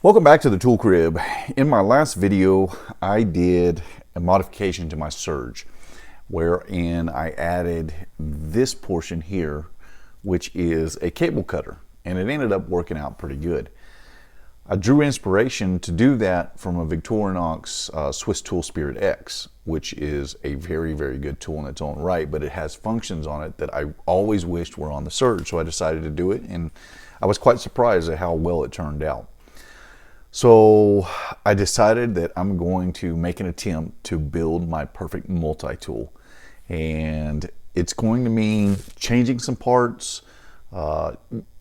Welcome back to the Tool Crib. In my last video, I did a modification to my Surge, wherein I added this portion here, which is a cable cutter, and it ended up working out pretty good. I drew inspiration to do that from a Victorinox Swiss Tool Spirit X, which is a very, very good tool in its own right, but it has functions on it that I always wished were on the Surge, so I decided to do it, and I was quite surprised at how well it turned out. So I decided that I'm going to make an attempt to build my perfect multi-tool, and it's going to mean changing some parts,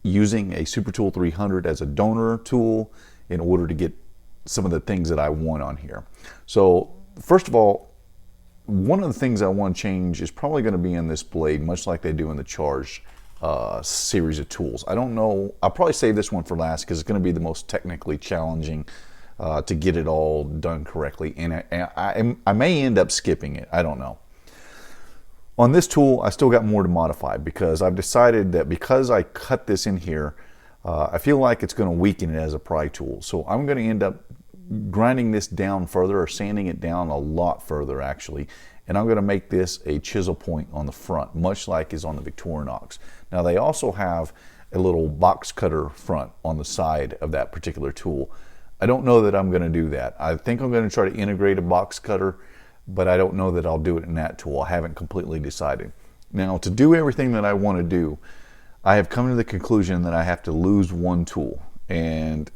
using a Super Tool 300 as a donor tool in order to get some of the things that I want on here. So first of all, one of the things I want to change is probably going to be in this blade, much like they do in the Charge series of tools. I don't know, I'll probably save this one for last because it's going to be the most technically challenging to get it all done correctly, and I may end up skipping it. I don't know. On this tool, I still got more to modify because I've decided that because I cut this in here, I feel like it's going to weaken it as a pry tool. So I'm going to end up grinding this down further, or sanding it down a lot further actually, and I'm going to make this a chisel point on the front, much like is on the Victorinox. Now they also have a little box cutter front on the side of that particular tool. I don't know that I'm going to do that. I think I'm going to try to integrate a box cutter, but I don't know that I'll do it in that tool. I haven't completely decided. Now, to do everything that I want to do, I have come to the conclusion that I have to lose one tool, and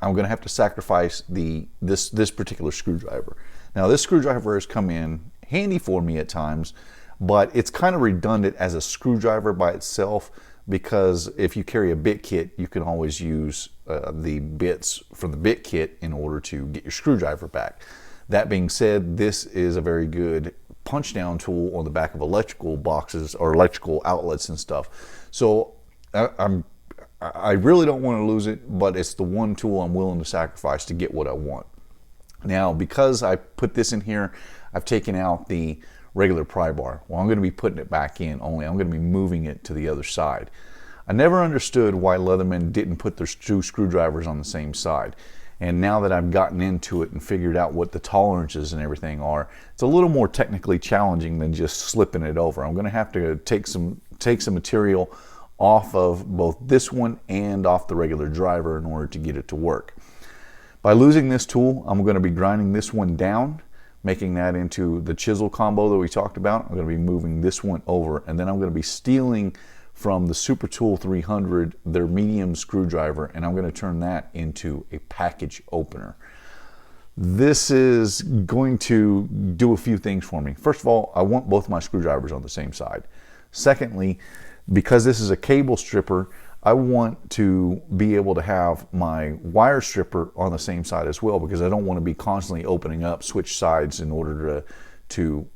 I'm going to have to sacrifice this particular screwdriver. Now, this screwdriver has come in handy for me at times, but it's kind of redundant as a screwdriver by itself, because if you carry a bit kit, you can always use the bits from the bit kit in order to get your screwdriver back. That being said, this is a very good punch down tool on the back of electrical boxes or electrical outlets and stuff. So I really don't want to lose it, but it's the one tool I'm willing to sacrifice to get what I want. Now, because I put this in here, I've taken out the regular pry bar. Well, I'm going to be putting it back in, only I'm going to be moving it to the other side. I never understood why Leatherman didn't put their two screwdrivers on the same side. And now that I've gotten into it and figured out what the tolerances and everything are, it's a little more technically challenging than just slipping it over. I'm going to have to take some material off of both this one and off the regular driver in order to get it to work. By losing this tool, I'm going to be grinding this one down, making that into the chisel combo that we talked about. I'm going to be moving this one over, and then I'm going to be stealing from the Super Tool 300 their medium screwdriver, and I'm going to turn that into a package opener. This is going to do a few things for me. First of all, I want both my screwdrivers on the same side. Secondly, because this is a cable stripper, I want to be able to have my wire stripper on the same side as well, because I don't want to be constantly opening up switch sides in order to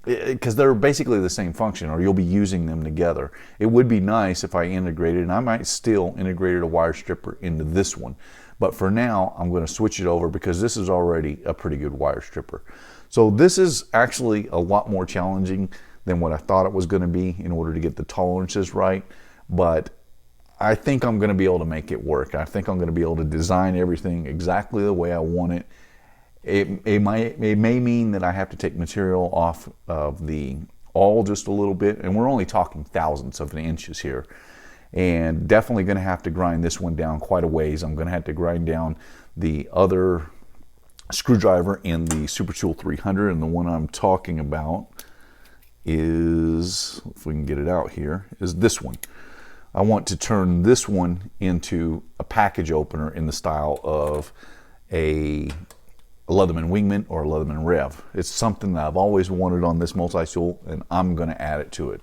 because they're basically the same function, or you'll be using them together. It would be nice if I integrated, and I might still integrate a wire stripper into this one, but for now I'm going to switch it over because this is already a pretty good wire stripper. So this is actually a lot more challenging than what I thought it was going to be in order to get the tolerances right, but I think I'm going to be able to make it work. I think I'm going to be able to design everything exactly the way I want it. It may mean that I have to take material off of the awl just a little bit, and we're only talking thousandths of an inches here, and definitely going to have to grind this one down quite a ways. I'm going to have to grind down the other screwdriver in the Super Tool 300, and the one I'm talking about is, if we can get it out here, is this one. I want to turn this one into a package opener in the style of a Leatherman Wingman or a Leatherman Rev. It's something that I've always wanted on this multi-tool, and I'm going to add it to it.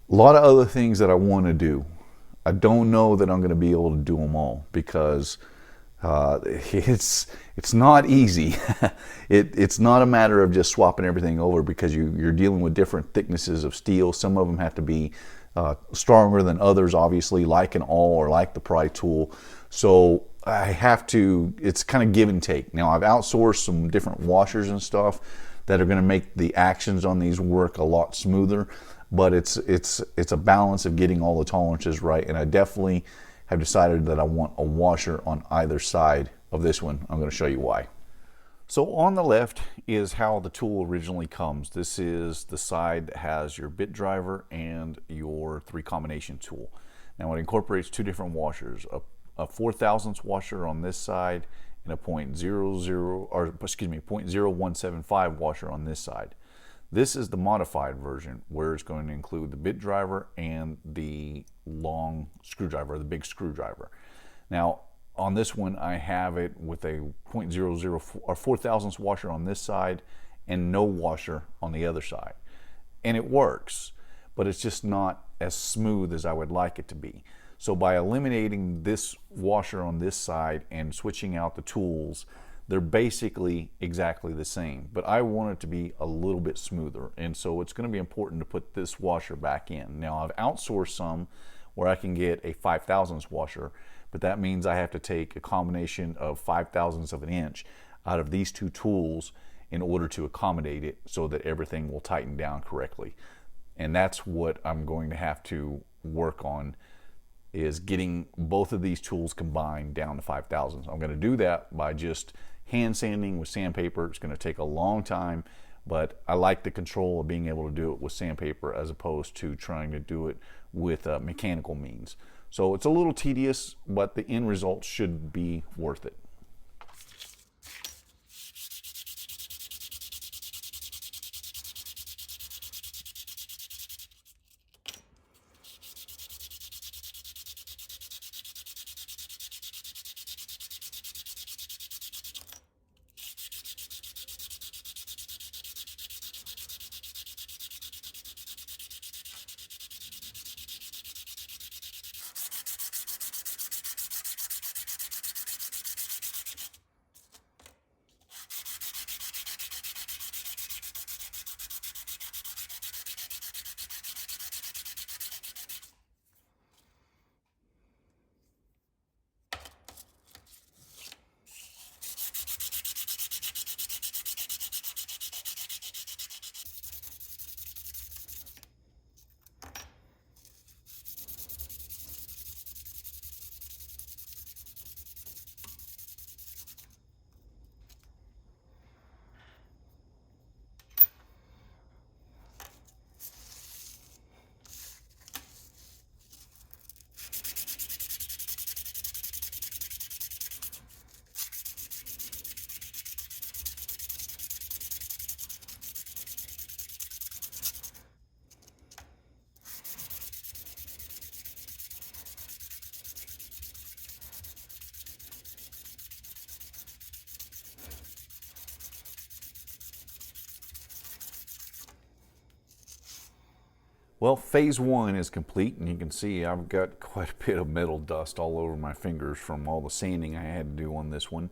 A lot of other things that I want to do. I don't know that I'm going to be able to do them all, because it's not easy. It's not a matter of just swapping everything over, because you're dealing with different thicknesses of steel. Some of them have to be stronger than others, obviously, like an awl or like the pry tool. So I have to, it's kind of give and take. Now, I've outsourced some different washers and stuff that are going to make the actions on these work a lot smoother, but it's a balance of getting all the tolerances right, and I definitely have decided that I want a washer on either side of this one. I'm going to show you why. So on the left is how the tool originally comes. This is the side that has your bit driver and your 3 combination tool. Now it incorporates 2 different washers, a 4 thousandths washer on this side and a 0.0175 washer on this side. This is the modified version where it's going to include the bit driver and the long screwdriver, the big screwdriver. Now on this one, I have it with a 0.00 or 4 thousandths washer on this side and no washer on the other side. And it works, but it's just not as smooth as I would like it to be. So by eliminating this washer on this side and switching out the tools, they're basically exactly the same, but I want it to be a little bit smoother. And so it's going to be important to put this washer back in. Now I've outsourced some where I can get a 5 thousandths washer, but that means I have to take a combination of 5 thousandths of an inch out of these 2 tools in order to accommodate it so that everything will tighten down correctly. And that's what I'm going to have to work on, is getting both of these tools combined down to 5 thousandths. I'm going to do that by just hand sanding with sandpaper. It's going to take a long time, but I like the control of being able to do it with sandpaper as opposed to trying to do it with mechanical means. So it's a little tedious, but the end result should be worth it. Well, phase 1 is complete, and you can see I've got quite a bit of metal dust all over my fingers from all the sanding I had to do on this one.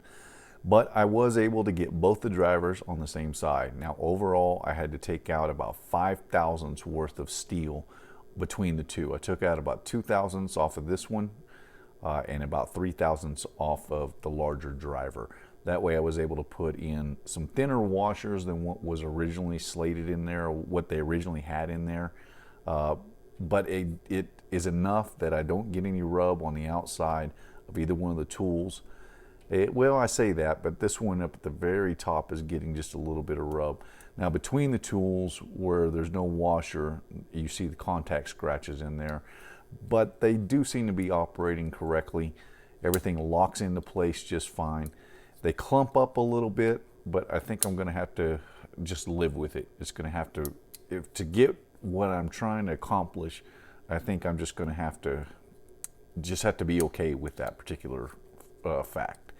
But I was able to get both the drivers on the same side. Now overall, I had to take out about 5 thousandths worth of steel between the two. I took out about 2 thousandths off of this one and about 3 thousandths off of the larger driver. That way I was able to put in some thinner washers than what was originally slated in there, or what they originally had in there. But it is enough that I don't get any rub on the outside of either one of the tools. Well, I say that, but this one up at the very top is getting just a little bit of rub. Now between the tools where there's no washer, you see the contact scratches in there, but they do seem to be operating correctly. Everything locks into place just fine. They clump up a little bit, but I think I'm going to have to just live with it. It's going to have to get what I'm trying to accomplish. I think I'm just going to have to be okay with that particular fact.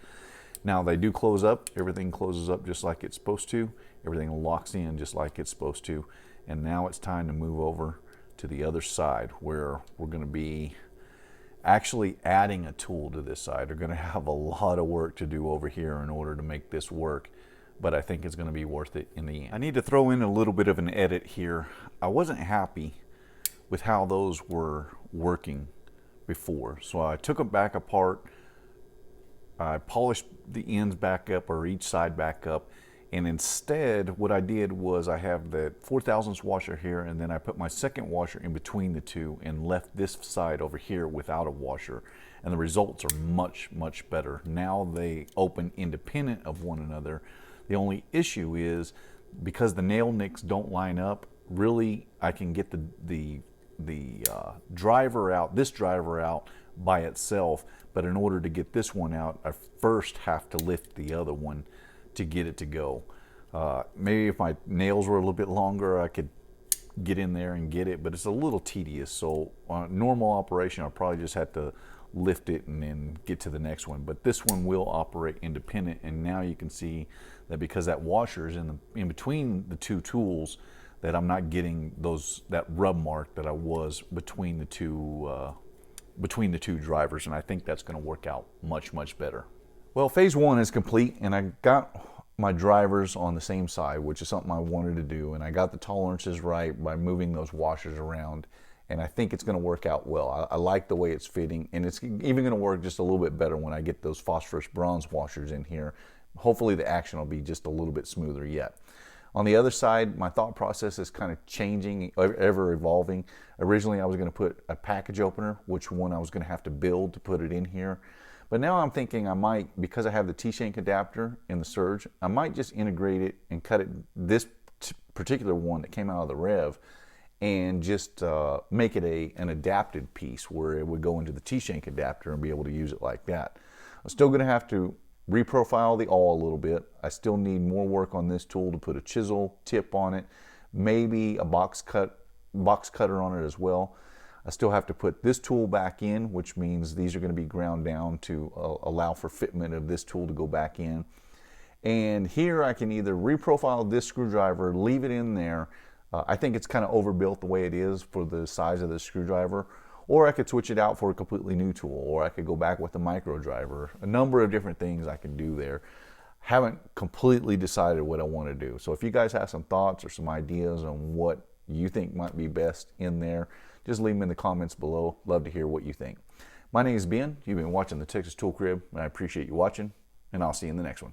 Now they do close up. Everything closes up just like it's supposed to. Everything locks in just like it's supposed to. And now it's time to move over to the other side, where we're going to be actually adding a tool to this side. We're going to have a lot of work to do over here in order to make this work, but I think it's going to be worth it in the end. I need to throw in a little bit of an edit here. I wasn't happy with how those were working before, so I took them back apart. I polished the ends back up, or each side back up, And instead, what I did was I have the 4/1000 washer here, and then I put my second washer in between the two and left this side over here without a washer. And the results are much, much better. Now they open independent of one another. The only issue is because the nail nicks don't line up, really I can get the driver out, this driver out by itself, but in order to get this one out, I first have to lift the other one to get it to go. Maybe if my nails were a little bit longer, I could get in there and get it, but it's a little tedious. So on normal operation, I'll probably just have to lift it and then get to the next one. But this one will operate independent, and now you can see that because that washer is in between the two tools, that I'm not getting that rub mark that I was between the two drivers, and I think that's going to work out much, much better. Well, phase one is complete, and I got my drivers on the same side, which is something I wanted to do, and I got the tolerances right by moving those washers around, and I think it's going to work out well. I like the way it's fitting, and it's even going to work just a little bit better when I get those phosphorus bronze washers in here. Hopefully the action will be just a little bit smoother yet. On the other side, my thought process is kind of changing, ever evolving. Originally, I was going to put a package opener, which one I was going to have to build to put it in here. But now I'm thinking I might, because I have the T-shank adapter in the Surge, I might just integrate it and cut it, this particular one that came out of the Rev, and just make it an adapted piece where it would go into the T-shank adapter and be able to use it like that. I'm still going to have to reprofile the awl a little bit. I still need more work on this tool to put a chisel tip on it, maybe a box cutter on it as well. I still have to put this tool back in, which means these are going to be ground down to allow for fitment of this tool to go back in. And here I can either reprofile this screwdriver, leave it in there. I think it's kind of overbuilt the way it is for the size of the screwdriver, or I could switch it out for a completely new tool, or I could go back with a micro driver. A number of different things I can do there. Haven't completely decided what I want to do. So if you guys have some thoughts or some ideas on what you think might be best in there, just leave them in the comments below. Love to hear what you think. My name is Ben. You've been watching the Texas Tool Crib, and I appreciate you watching, and I'll see you in the next one.